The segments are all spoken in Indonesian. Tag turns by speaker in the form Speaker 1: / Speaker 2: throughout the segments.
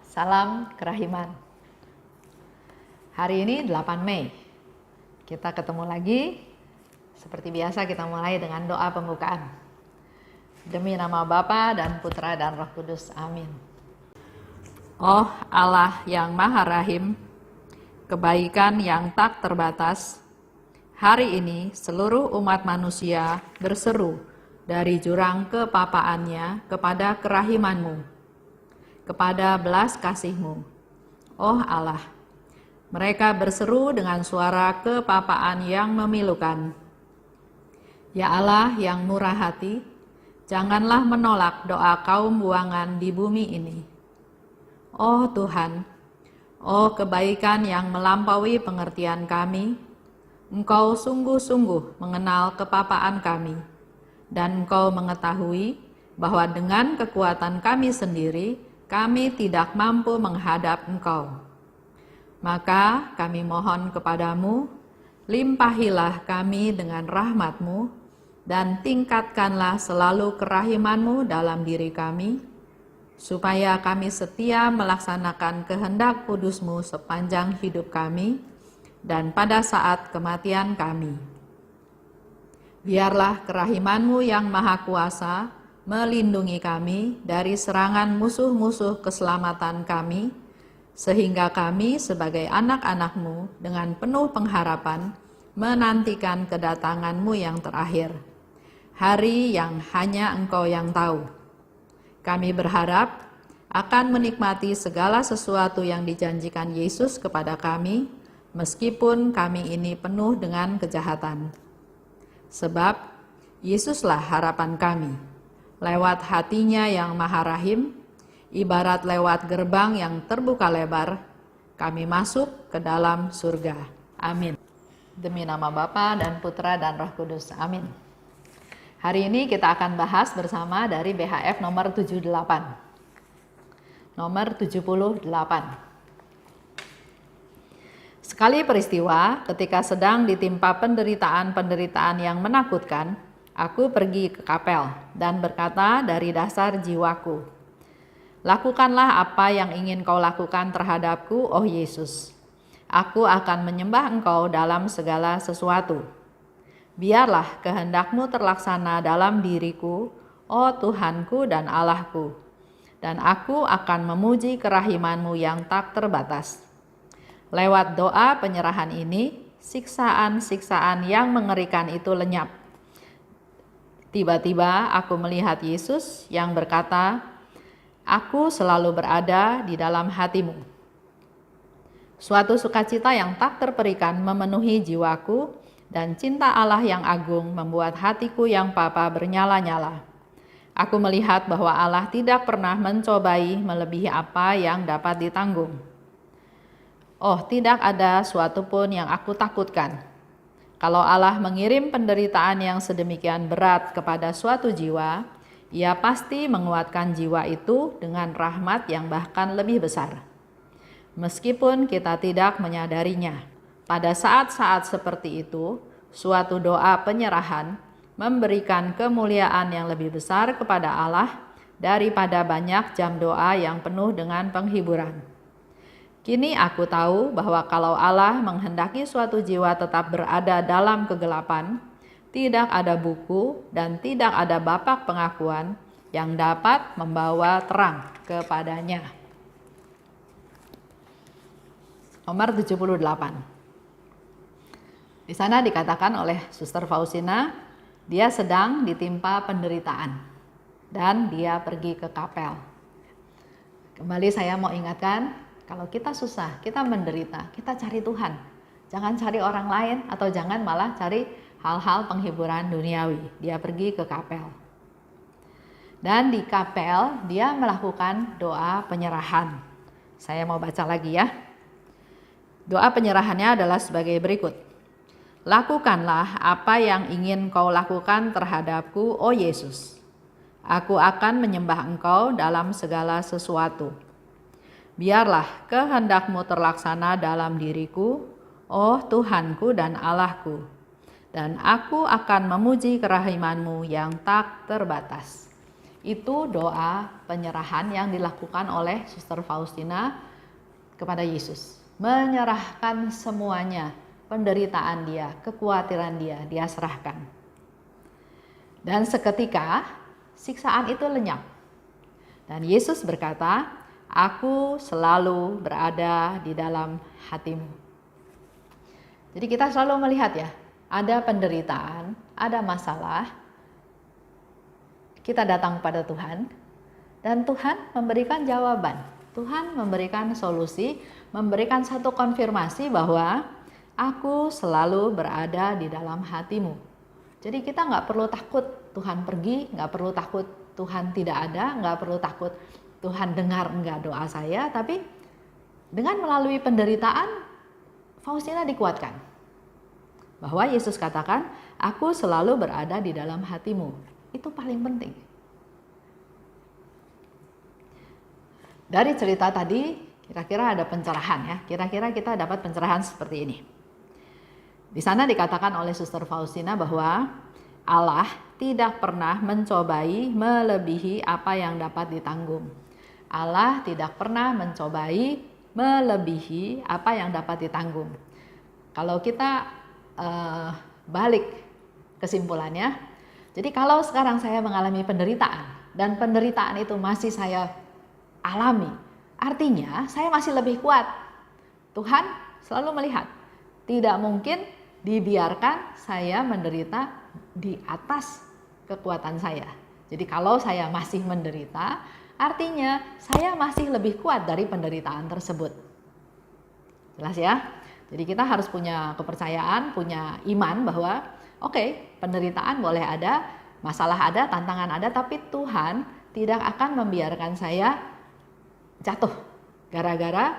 Speaker 1: Salam kerahiman. Hari ini 8 Mei. Kita ketemu lagi. Seperti biasa kita mulai dengan doa pembukaan. Demi nama Bapa dan Putra dan Roh Kudus. Amin. Oh Allah yang Maha Rahim, kebaikan yang tak terbatas, hari ini seluruh umat manusia berseru dari jurang kepapaannya kepada kerahiman-Mu, kepada belas kasih-Mu. Oh Allah, mereka berseru dengan suara kepapaan yang memilukan. Ya Allah yang murah hati, janganlah menolak doa kaum buangan di bumi ini. Oh Tuhan, oh kebaikan yang melampaui pengertian kami, Engkau sungguh-sungguh mengenal kepapaan kami, dan Engkau mengetahui bahwa dengan kekuatan kami sendiri, kami tidak mampu menghadap Engkau. Maka kami mohon kepadamu, limpahilah kami dengan rahmat-Mu, dan tingkatkanlah selalu kerahiman-Mu dalam diri kami, supaya kami setia melaksanakan kehendak kudus-Mu sepanjang hidup kami, dan pada saat kematian kami. Biarlah kerahiman-Mu yang maha kuasa melindungi kami dari serangan musuh-musuh keselamatan kami, sehingga kami sebagai anak-anak-Mu dengan penuh pengharapan menantikan kedatangan-Mu yang terakhir, hari yang hanya Engkau yang tahu. Kami berharap akan menikmati segala sesuatu yang dijanjikan Yesus kepada kami, meskipun kami ini penuh dengan kejahatan. Sebab Yesuslah harapan kami. Lewat hatinya yang maha rahim, ibarat lewat gerbang yang terbuka lebar, kami masuk ke dalam surga. Amin. Demi nama Bapa dan Putra dan Roh Kudus. Amin. Hari ini kita akan bahas bersama dari BHF nomor 78. Nomor 78. Sekali peristiwa ketika sedang ditimpa penderitaan-penderitaan yang menakutkan, aku pergi ke kapel dan berkata dari dasar jiwaku, lakukanlah apa yang ingin kau lakukan terhadapku, oh Yesus. Aku akan menyembah Engkau dalam segala sesuatu. Biarlah kehendak-Mu terlaksana dalam diriku, oh Tuhanku dan Allahku. Dan aku akan memuji kerahiman-Mu yang tak terbatas. Lewat doa penyerahan ini, siksaan-siksaan yang mengerikan itu lenyap. Tiba-tiba aku melihat Yesus yang berkata, aku selalu berada di dalam hati-Mu. Suatu sukacita yang tak terperikan memenuhi jiwaku, dan cinta Allah yang agung membuat hatiku yang papa bernyala-nyala. Aku melihat bahwa Allah tidak pernah mencobai melebihi apa yang dapat ditanggung. Oh, tidak ada suatu pun yang aku takutkan. Kalau Allah mengirim penderitaan yang sedemikian berat kepada suatu jiwa, Ia pasti menguatkan jiwa itu dengan rahmat yang bahkan lebih besar. Meskipun kita tidak menyadarinya, pada saat-saat seperti itu, suatu doa penyerahan memberikan kemuliaan yang lebih besar kepada Allah daripada banyak jam doa yang penuh dengan penghiburan. Kini aku tahu bahwa kalau Allah menghendaki suatu jiwa tetap berada dalam kegelapan, tidak ada buku dan tidak ada bapak pengakuan yang dapat membawa terang kepadanya. Nomor 78. Di sana dikatakan oleh Suster Faustina, dia sedang ditimpa penderitaan dan dia pergi ke kapel. Kembali saya mau ingatkan, kalau kita susah, kita menderita, kita cari Tuhan. Jangan cari orang lain atau jangan malah cari hal-hal penghiburan duniawi. Dia pergi ke kapel. Dan di kapel dia melakukan doa penyerahan. Saya mau baca lagi ya. Doa penyerahannya adalah sebagai berikut. Lakukanlah apa yang ingin kau lakukan terhadapku, oh Yesus. Aku akan menyembah Engkau dalam segala sesuatu. Biarlah kehendak-Mu terlaksana dalam diriku, oh Tuhanku dan Allahku. Dan aku akan memuji kerahiman-Mu yang tak terbatas. Itu doa penyerahan yang dilakukan oleh Suster Faustina kepada Yesus. Menyerahkan semuanya, penderitaan dia, kekhawatiran dia serahkan. Dan seketika siksaan itu lenyap. Dan Yesus berkata, "Aku selalu berada di dalam hatimu." Jadi kita selalu melihat ya, ada penderitaan, ada masalah, kita datang pada Tuhan, dan Tuhan memberikan jawaban. Tuhan memberikan solusi, memberikan satu konfirmasi bahwa aku selalu berada di dalam hatimu. Jadi kita nggak perlu takut Tuhan pergi, nggak perlu takut Tuhan tidak ada, nggak perlu takut Tuhan dengar enggak doa saya, tapi dengan melalui penderitaan, Faustina dikuatkan. Bahwa Yesus katakan, aku selalu berada di dalam hatimu. Itu paling penting. Dari cerita tadi, kira-kira ada pencerahan ya. Kira-kira kita dapat pencerahan seperti ini. Di sana dikatakan oleh Suster Faustina bahwa Allah tidak pernah mencobai melebihi apa yang dapat ditanggung. Allah tidak pernah mencobai melebihi apa yang dapat ditanggung. Kalau kita balik kesimpulannya, jadi kalau sekarang saya mengalami penderitaan dan penderitaan itu masih saya alami, artinya saya masih lebih kuat. Tuhan selalu melihat, tidak mungkin dibiarkan saya menderita di atas kekuatan saya. Jadi kalau saya masih menderita, artinya saya masih lebih kuat dari penderitaan tersebut. Jelas ya? Jadi kita harus punya kepercayaan, punya iman bahwa oke, penderitaan boleh ada, masalah ada, tantangan ada, tapi Tuhan tidak akan membiarkan saya jatuh gara-gara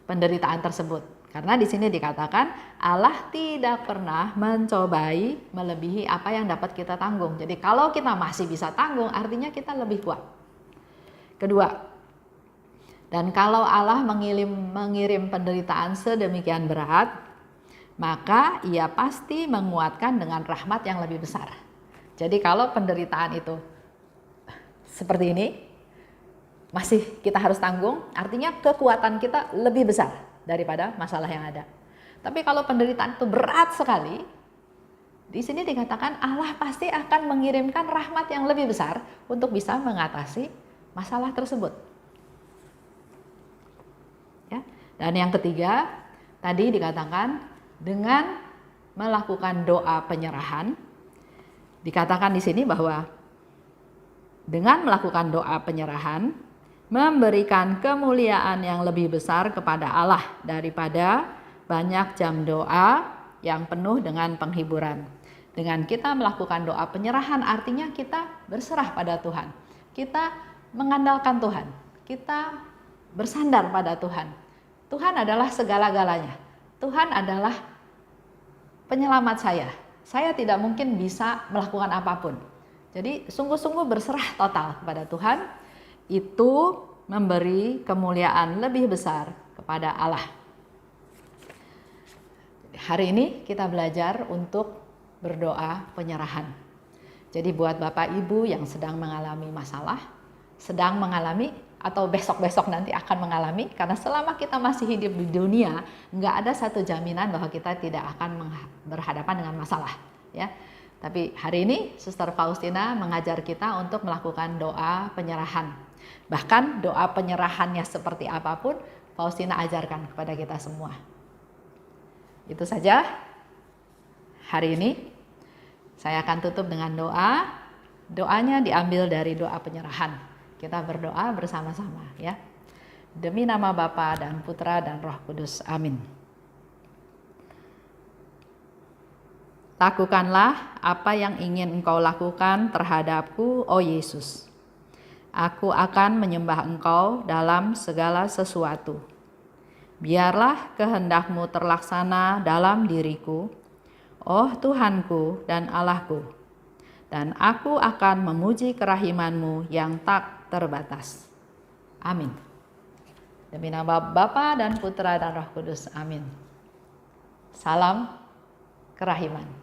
Speaker 1: penderitaan tersebut. Karena di sini dikatakan Allah tidak pernah mencobai melebihi apa yang dapat kita tanggung. Jadi kalau kita masih bisa tanggung, artinya kita lebih kuat. Kedua, dan kalau Allah mengirim penderitaan sedemikian berat, maka ia pasti menguatkan dengan rahmat yang lebih besar. Jadi kalau penderitaan itu seperti ini, masih kita harus tanggung, artinya kekuatan kita lebih besar daripada masalah yang ada. Tapi kalau penderitaan itu berat sekali, di sini dikatakan Allah pasti akan mengirimkan rahmat yang lebih besar untuk bisa mengatasi masalah tersebut. Ya. Dan yang ketiga, tadi dikatakan dengan melakukan doa penyerahan, dikatakan di sini bahwa dengan melakukan doa penyerahan memberikan kemuliaan yang lebih besar kepada Allah daripada banyak jam doa yang penuh dengan penghiburan. Dengan kita melakukan doa penyerahan artinya kita berserah pada Tuhan. Kita mengandalkan Tuhan. Kita bersandar pada Tuhan. Tuhan adalah segala-galanya. Tuhan adalah penyelamat saya. Saya tidak mungkin bisa melakukan apapun. Jadi sungguh-sungguh berserah total kepada Tuhan, itu memberi kemuliaan lebih besar kepada Allah. Hari ini kita belajar untuk berdoa penyerahan. Jadi buat Bapak Ibu yang sedang mengalami masalah, sedang mengalami atau besok-besok nanti akan mengalami, karena selama kita masih hidup di dunia, nggak ada satu jaminan bahwa kita tidak akan berhadapan dengan masalah. Ya. Tapi hari ini Suster Faustina mengajar kita untuk melakukan doa penyerahan. Bahkan doa penyerahannya seperti apapun, Faustina ajarkan kepada kita semua. Itu saja hari ini. Saya akan tutup dengan doa. Doanya diambil dari doa penyerahan. Kita berdoa bersama-sama ya. Demi nama Bapa dan Putra dan Roh Kudus. Amin. Lakukanlah apa yang ingin Engkau lakukan terhadapku, oh Yesus. Aku akan menyembah Engkau dalam segala sesuatu. Biarlah kehendak-Mu terlaksana dalam diriku, oh Tuhanku dan Allahku. Dan aku akan memuji kerahiman-Mu yang tak terbatas. Amin. Demi nama Bapa dan Putra dan Roh Kudus. Amin. Salam kerahiman.